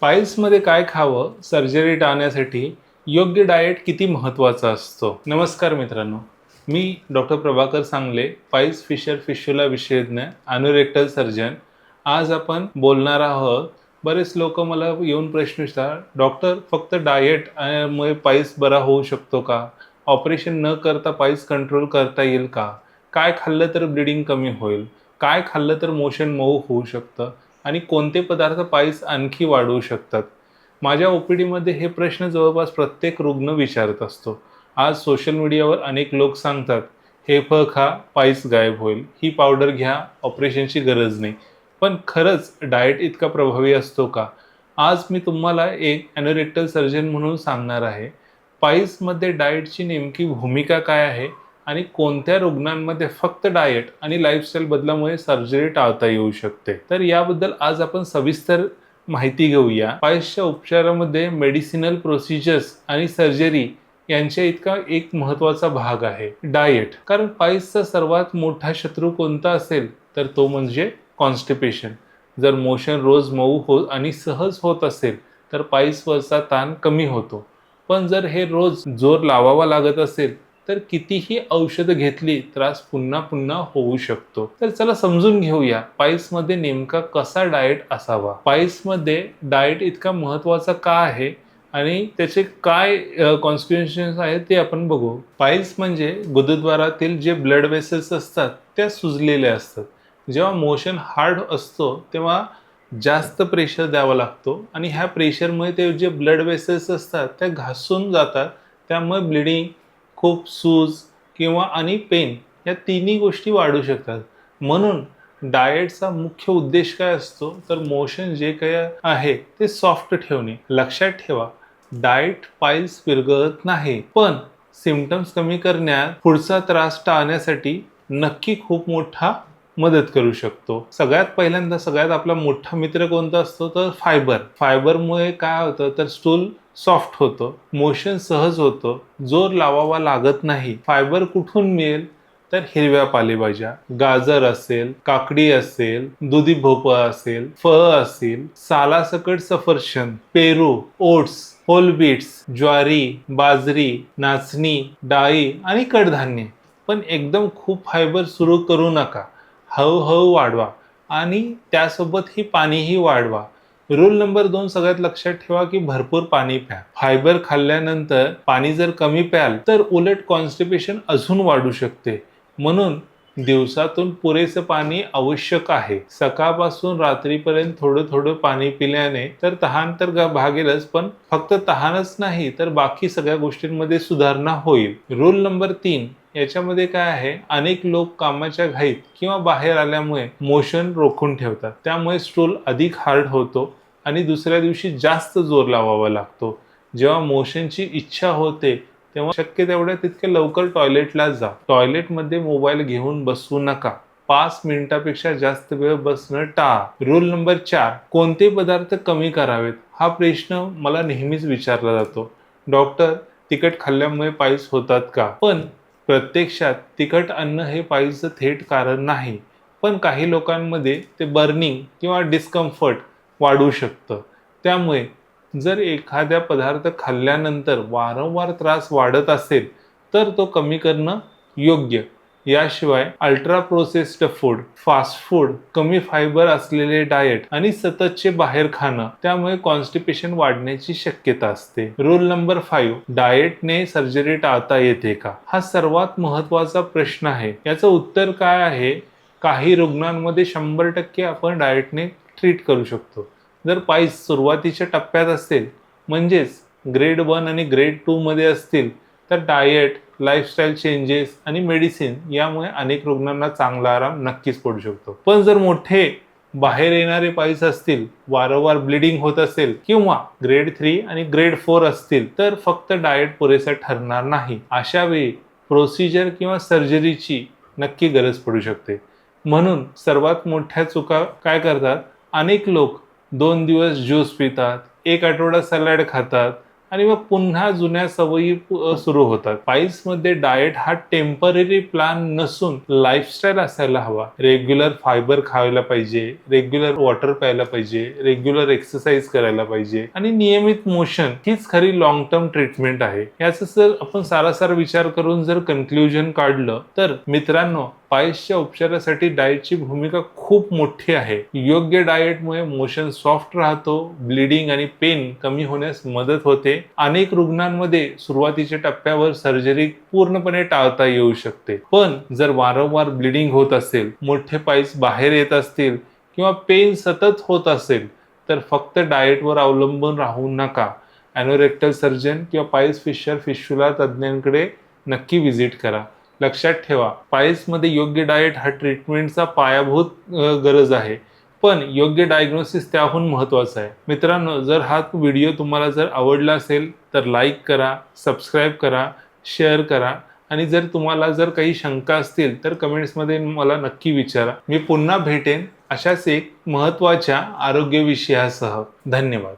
पाईल्समध्ये काय खावं, सर्जरी टाळण्यासाठी योग्य डाएट किती महत्त्वाचा असतो? नमस्कार मित्रांनो, मी डॉक्टर प्रभाकर सांगले, पाईल्स फिशर फिशुला विशेषज्ञ, एनोरेक्टल सर्जन. आज आपण बोलणार आहोत. बरेच लोक मला येऊन प्रश्न विचारतात, डॉक्टर फक्त डाएट मुळे पाईल्स बरा होऊ शकतो का? ऑपरेशन न करता पाईल्स कंट्रोल करता येईल का? काय खाल्लं तर ब्लिडिंग कमी होईल? काय खाल्लं तर मोशन मऊ होऊ शकतं? आणि कोणते पदार्थ पाईल्स आणखी वाढवू शकतात? माझ्या ओपीडीमध्ये हे प्रश्न जवळपास प्रत्येक रुग्ण विचारत असतो. आज सोशल मीडियावर अनेक लोक सांगतात, हे फळ खा, पाईल्स गायब होईल. ही पावडर घ्या, ऑपरेशनची गरज नाही. पण खरंच डाएट इतका प्रभावी असतो का? आज मी तुम्हाला एक एनोरेक्टल सर्जन म्हणून सांगणार आहे. पाईल्समध्ये डाएटची नेमकी भूमिका काय आहे आणि कोणत्या रुग्णांमध्ये फक्त डाएट आणि लाईफस्टाईल बदलामुळे सर्जरी टाळता येऊ शकते. तर याबद्दल आज आपण सविस्तर माहिती घेऊया. पाईल्सच्या उपचारामध्ये मेडिसिनल प्रोसिजर्स आणि सर्जरी यांच्या इतका एक महत्त्वाचा भाग आहे डाएट. कारण पाईल्सचा सर्वात मोठा शत्रू कोणता असेल तर तो म्हणजे कॉन्स्टिपेशन. जर मोशन रोज मऊ हो आणि सहज होत असेल तर पाईल्सवरचा ताण कमी होतो. पण जर हे रोज जोर लावावा लागत असेल तर कितीही औषधं घेतली त्रास पुन्हा पुन्हा होऊ शकतो. तर चला समजून घेऊया पाईल्समध्ये नेमका कसा डाएट असावा. पाईल्समध्ये डाएट इतका महत्त्वाचा का आहे आणि त्याचे काय कॉन्सिक्वेन्सेस आहेत ते आपण बघू. पाईल्स म्हणजे गुदद्वारातील जे ब्लड वेसल्स असतात त्या सुजलेल्या असतात. जेव्हा मोशन हार्ड असतो तेव्हा जास्त प्रेशर द्यावा लागतो आणि ह्या प्रेशरमुळे ते जे ब्लड वेसल्स असतात त्या घासून जातात. त्यामुळे ब्लिडिंग, खूप सूज किंवा आणि पेन या तिन्ही गोष्टी वाढू शकतात. म्हणून डाएटचा मुख्य उद्देश काय असतो तर मोशन जे काही आहे ते सॉफ्ट ठेवणे. लक्षात ठेवा, डाएट पाईल्स विरघळत नाही, पण सिम्पटम्स कमी करण्यात, पुढचा त्रास टाळण्यासाठी नक्की खूप मोठा मदत करू शकतो. सगळ्यात पहिल्यांदा सगळ्यात आपला मोठा मित्र कोणता असतो तर फायबर. फायबरमुळे काय होतं तर स्टूल सॉफ्ट होतं, मोशन सहज होतं, जोर लावावा लागत नाही. फायबर कुठून मिळेल तर हिरव्या पालेभाज्या, गाजर असेल, काकडी असेल, दुधी भोपळा असेल, फळं असेल, सालासकट सफरचंद, पेरू, ओट्स, होल बीट्स, ज्वारी, बाजरी, नाचणी, डाळी आणि कडधान्य. पण एकदम खूप फायबर सुरू करू नका. हळूहळू वाढवा आणि त्यासोबत ही पाणीही वाढवा. रूल नंबर 2 सगळ्यात लक्षात ठेवा की भरपूर पाणी प्या. फायबर खाल्ल्यानंतर पाणी जर कमी प्याल तर उलट कॉन्स्टिपेशन अजून वाढू शकते. म्हणून दिवसातून पुरेसे पाणी आवश्यक आहे. सकाळपासून रात्रीपर्यंत थोडं थोडं पाणी पिल्याने तर तहान तर भागेलच, पण फक्त तहानच नाही तर बाकी सगळ्या गोष्टींमध्ये सुधारणा होईल. रूल नंबर 3 याच्यामध्ये काय आहे, अनेक लोक कामाच्या घाईत किंवा बाहेर आल्यामुळे मोशन रोखून ठेवतात. त्यामुळे स्टूल अधिक हार्ड होतो आणि दुसऱ्या दिवशी जास्त जोर लावावा लागतो. जेव्हा मोशनची इच्छा होते तेव्हा शक्य तेवढ्या तितके लवकर टॉयलेटला जा. टॉयलेटमध्ये मोबाईल घेऊन बसू नका. 5 मिनिटापेक्षा जास्त वेळ बसणं टाळा. रूल नंबर 4 कोणते पदार्थ कमी करावेत हा प्रश्न मला नेहमीच विचारला जातो. डॉक्टर, तिखट खाल्ल्यामुळे पाईल्स होतात का? पण प्रत्यक्षात तिखट अन्न हे पाईल्सचं थेट कारण नाही, पण काही लोकांमध्ये ते बर्निंग किंवा डिस्कम्फर्ट वाढू शकतं. त्यामुळे जर एखाद्या पदार्थ खाल्ल्यानंतर वारंवार त्रास वाढत असेल तर तो कमी करणं योग्य. याशिवाय ultra processed food, fast food, कमी फायबर असलेले डाएट आणि सततचे बाहेर खाणं त्यामुळे कॉन्स्टिपेशन वाढण्याची शक्यता असते. रूल नंबर 5 डाएटने सर्जरी टाळता येते का? हा सर्वात महत्त्वाचा प्रश्न आहे. याचं उत्तर काय आहे, काही रुग्णांमध्ये 100% आपण डाएटने ट्रीट करू शकतो. जर पाईल्स सुरुवातीच्या टप्प्यात असेल, म्हणजेच ग्रेड 1 आणि ग्रेड 2 मध्ये असतील तर डाएट, लाईफस्टाईल चेंजेस आणि मेडिसिन यामुळे अनेक रुग्णांना चांगला आराम नक्कीच पडू शकतो. पण जर मोठे बाहेर येणारे पाईल्स असतील, वारंवार ब्लिडिंग होत असेल किंवा ग्रेड 3 आणि ग्रेड 4 असतील तर फक्त डाएट पुरेसा ठरणार नाही. अशा वेळी प्रोसिजर किंवा सर्जरीची नक्की गरज पडू शकते. म्हणून सर्वात मोठ्या चुका काय करतात, अनेक लोक 2 दिवस ज्यूस पितात, 1 आठवडा सलाड खातात आणि मग पुन्हा जुन्या सवयी सुरू होतात. पाईल्स मध्ये डाएट हा टेम्पररी प्लॅन नसून लाईफस्टाईल असायला हवा. रेग्युलर फायबर खायला पाहिजे, रेग्युलर वॉटर प्यायला पाहिजे, रेग्युलर एक्सरसाइज करायला पाहिजे आणि नियमित मोशन हीच खरी लॉंग टर्म ट्रीटमेंट आहे. याचा जर आपण सारासार विचार करून जर कन्क्लुजन काढलं तर मित्रांनो, पाईल्सच्या उपचारासाठी डाएटची भूमिका खूप मोठी आहे. योग्य डाएटमुळे मोशन सॉफ्ट राहतो, ब्लिडिंग आणि पेन कमी होण्यास मदत होते. अनेक रुग्णांमध्ये सुरुवातीच्या टप्प्यावर सर्जरी पूर्णपणे टाळता येऊ शकते. पण जर वारंवार ब्लिडिंग होत असेल, मोठे पाईल्स बाहेर येत असतील किंवा पेन सतत होत असेल तर फक्त डाएटवर अवलंबून राहू नका. एनोरेक्टल सर्जन किंवा पाईल्स फिशर फिशुला तज्ज्ञांकडे नक्की व्हिजिट करा. लक्षात ठेवा, पाईल्समध्ये योग्य डाएट हा ट्रीटमेंटचा पायाभूत गरज आहे, पण योग्य डायग्नोसिस त्याहून महत्त्वाचा आहे. मित्रांनो, जर हा व्हिडिओ तुम्हाला जर आवडला असेल तर लाईक करा, सबस्क्राईब करा, शेअर करा आणि जर तुम्हाला जर काही शंका असतील तर कमेंट्समध्ये मला नक्की विचारा. मी पुन्हा भेटेन अशाच एक महत्त्वाच्या आरोग्य विषयासह. धन्यवाद.